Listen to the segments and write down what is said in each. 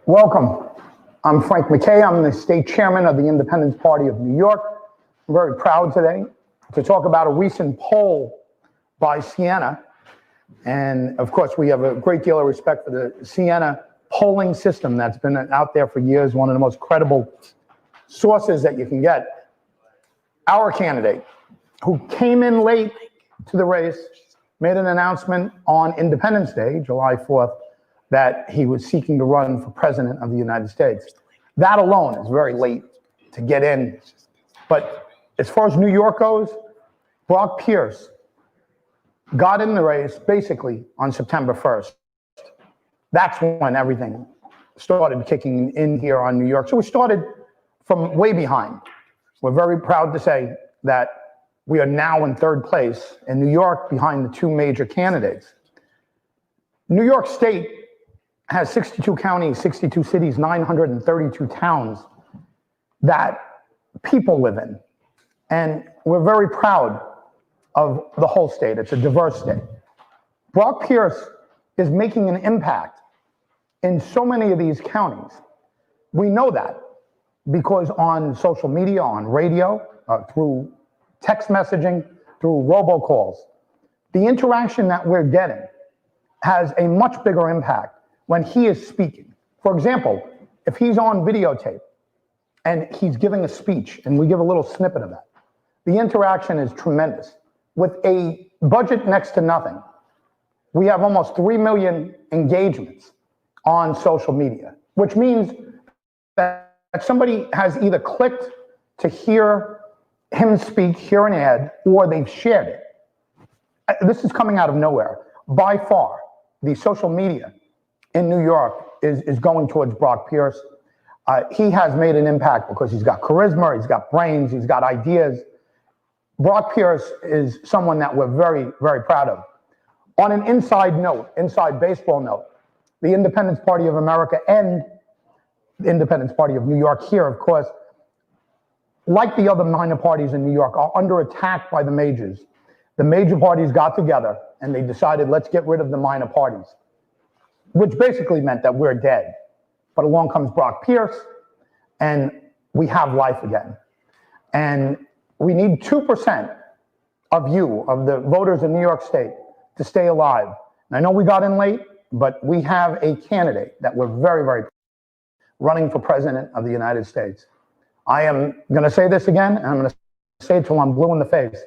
Welcome. I'm Frank McKay. I'm the state chairman of the Independence Party of New York. I'm very proud today to talk about a recent poll by Siena. And of course, we have a great deal of respect for the Siena polling system that's been out there for years, one of the most credible sources that you can get. Our candidate, who came in late to the race, made an announcement on Independence Day, July 4th, that he was seeking to run for president of the United States. That alone is very late to get in. But as far as New York goes, Brock Pierce got in the race basically on September 1st. That's when everything started kicking in here on New York. So we started from way behind. We're very proud to say that we are now in third place in New York behind the two major candidates. New York State has 62 counties, 62 cities, 932 towns that people live in. And we're very proud of the whole state. It's a diverse state. Brock Pierce is making an impact in so many of these counties. We know that because on social media, on radio, through text messaging, through robocalls, the interaction that we're getting has a much bigger impact when he is speaking. For example, if he's on videotape and he's giving a speech and we give a little snippet of that, the interaction is tremendous. With a budget next to nothing, we have almost 3 million engagements on social media, which means that somebody has either clicked to hear him speak, hear an ad, or they've shared it. This is coming out of nowhere. By far, the social media in New York is going towards Brock Pierce. He has made an impact because he's got charisma, he's got brains, he's got ideas. Brock Pierce is someone that we're very, very proud of. On an inside note, inside baseball note, the Independence Party of America and the Independence Party of New York here, of course, like the other minor parties in New York, are under attack by the majors. The major parties got together and they decided, let's get rid of the minor parties, which basically meant that we're dead. But along comes Brock Pierce, and we have life again. And we need 2% of you, of the voters in New York State, to stay alive. And I know we got in late, but we have a candidate that we're very, very running for president of the United States. I am going to say this again, and I'm going to say it till I'm blue in the face.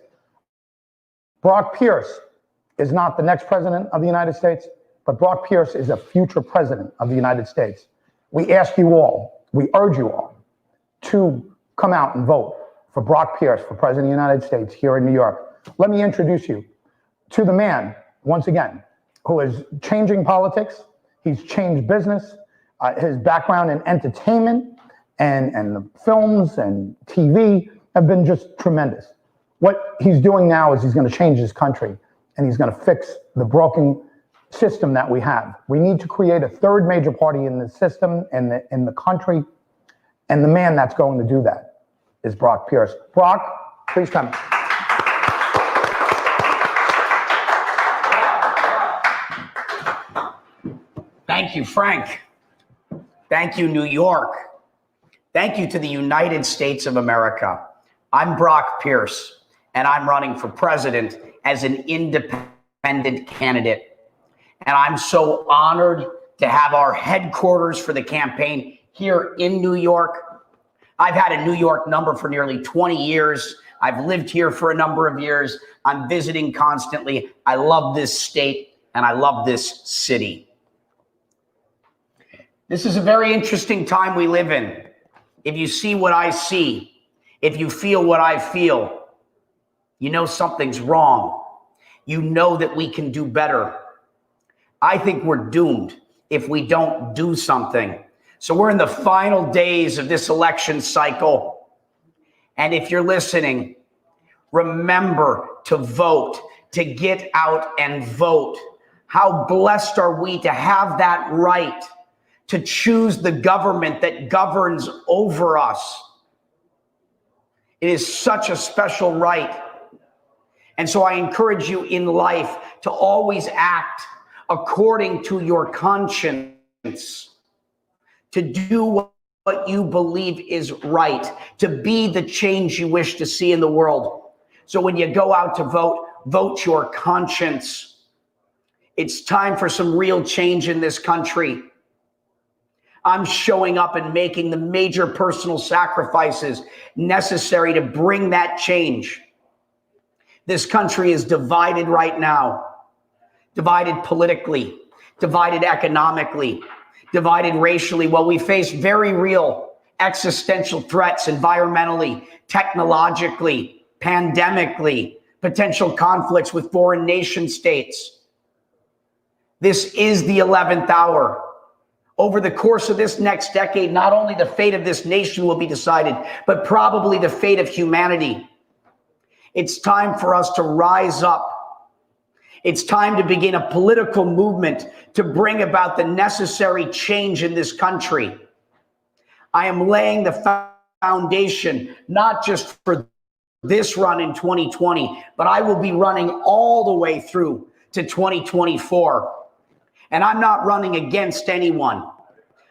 Brock Pierce is not the next president of the United States, but Brock Pierce is a future president of the United States. We ask you all, we urge you all to come out and vote for Brock Pierce for president of the United States here in New York. Let me introduce you to the man, once again, who is changing politics. He's changed business. His background in entertainment and the films and TV have been just tremendous. What he's doing now is he's going to change his country, and he's going to fix the broken system that we have. We need to create a third major party in the system and in the country, and the man that's going to do that is Brock Pierce. Brock, please come. Thank you, Frank. Thank you, New York. Thank you to the United States of America. I'm Brock Pierce, and I'm running for president as an independent candidate. And I'm so honored to have our headquarters for the campaign here in New York. I've had a New York number for nearly 20 years. I've lived here for a number of years. I'm visiting constantly. I love this state and I love this city. This is a very interesting time we live in. If you see what I see, if you feel what I feel, you know something's wrong. You know that we can do better. I think we're doomed if we don't do something. So we're in the final days of this election cycle. And if you're listening, remember to vote, to get out and vote. How blessed are we to have that right to choose the government that governs over us. It is such a special right. And so I encourage you in life to always act according to your conscience, to do what you believe is right, to be the change you wish to see in the world. So when you go out to vote, vote your conscience. It's time for some real change in this country. I'm showing up and making the major personal sacrifices necessary to bring that change. This country is divided right now, divided politically, divided economically, divided racially. Well, we face very real existential threats environmentally, technologically, pandemically, potential conflicts with foreign nation states. This is the 11th hour. Over the course of this next decade, not only the fate of this nation will be decided, but probably the fate of humanity. It's time for us to rise up. It's time to begin a political movement to bring about the necessary change in this country. I am laying the foundation, not just for this run in 2020, but I will be running all the way through to 2024. And I'm not running against anyone.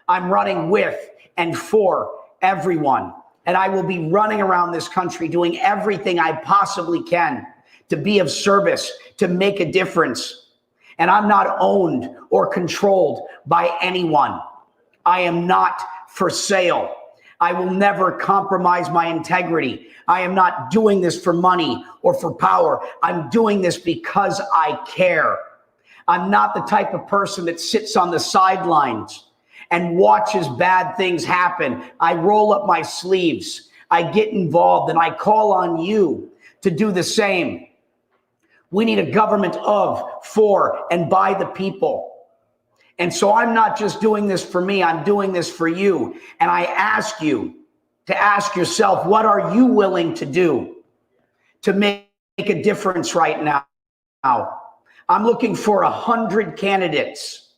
I'm running with and for everyone. And I will be running around this country doing everything I possibly can to be of service, to make a difference. And I'm not owned or controlled by anyone. I am not for sale. I will never compromise my integrity. I am not doing this for money or for power. I'm doing this because I care. I'm not the type of person that sits on the sidelines and watches bad things happen. I roll up my sleeves, I get involved, and I call on you to do the same. We need a government of, for, and by the people. And so I'm not just doing this for me, I'm doing this for you. And I ask you to ask yourself, what are you willing to do to make a difference right now? I'm looking for 100 candidates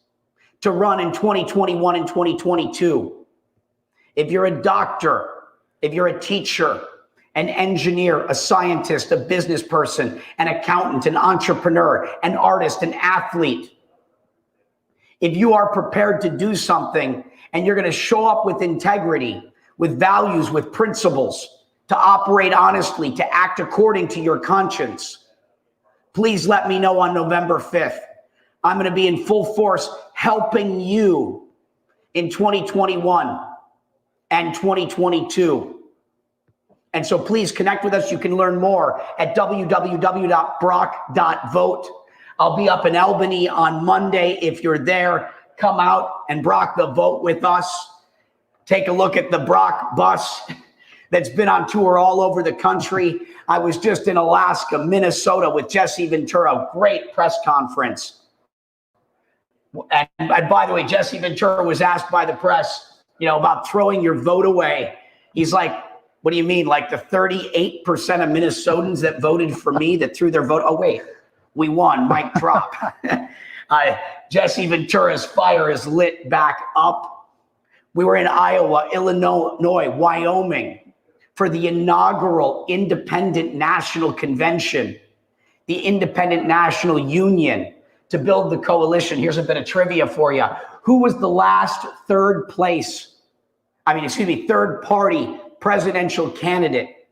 to run in 2021 and 2022. If you're a doctor, if you're a teacher, an engineer, a scientist, a business person, an accountant, an entrepreneur, an artist, an athlete, if you are prepared to do something and you're going to show up with integrity, with values, with principles, to operate honestly, to act according to your conscience, please let me know on November 5th. I'm going to be in full force helping you in 2021 and 2022. And so please connect with us. You can learn more at www.brock.vote. I'll be up in Albany on Monday. If you're there, come out and Brock the Vote with us. Take a look at the Brock bus that's been on tour all over the country. I was just in Alaska, Minnesota with Jesse Ventura, great press conference. And by the way, Jesse Ventura was asked by the press, about throwing your vote away. He's like, what do you mean? Like the 38% of Minnesotans that voted for me that threw their vote? Oh, wait, we won, mic drop. Jesse Ventura's fire is lit back up. We were in Iowa, Illinois, Wyoming for the inaugural Independent National Convention, the Independent National Union, to build the coalition. Here's a bit of trivia for you. Who was the last third party presidential candidate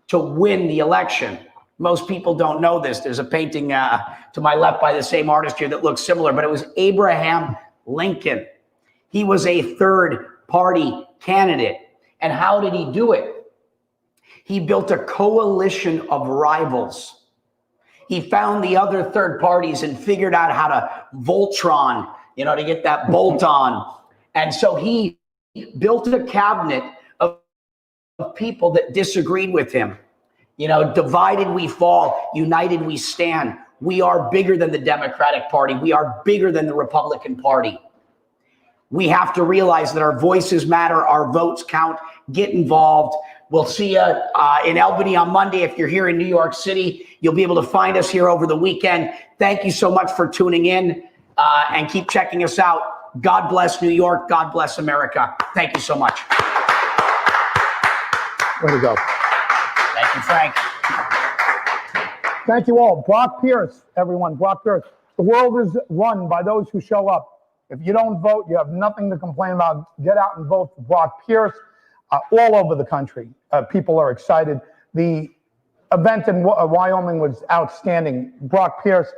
to win the election? Most people don't know this. There's a painting to my left by the same artist here that looks similar, but it was Abraham Lincoln. He was a third party candidate. And how did he do it? He built a coalition of rivals. He found the other third parties and figured out how to Voltron, to get that bolt on. And so he built a cabinet of people that disagreed with him. Divided we fall, united we stand. We are bigger than the Democratic Party. We are bigger than the Republican Party. We have to realize that our voices matter, our votes count. Get involved. We'll see you in Albany on Monday. If you're here in New York City, you'll be able to find us here over the weekend. Thank you so much for tuning in and keep checking us out. God bless New York. God bless America. Thank you so much. Way to go. Thank you, Frank. Thank you all. Brock Pierce, everyone. Brock Pierce. The world is run by those who show up. If you don't vote, you have nothing to complain about. Get out and vote for Brock Pierce. All over the country, people are excited. The event in Wyoming was outstanding. Brock Pierce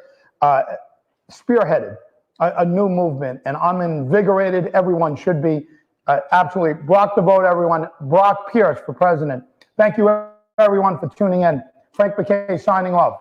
spearheaded a new movement, and I'm invigorated. Everyone should be. Absolutely. Brock the vote, everyone. Brock Pierce for president. Thank you, everyone, for tuning in. Frank McKay signing off.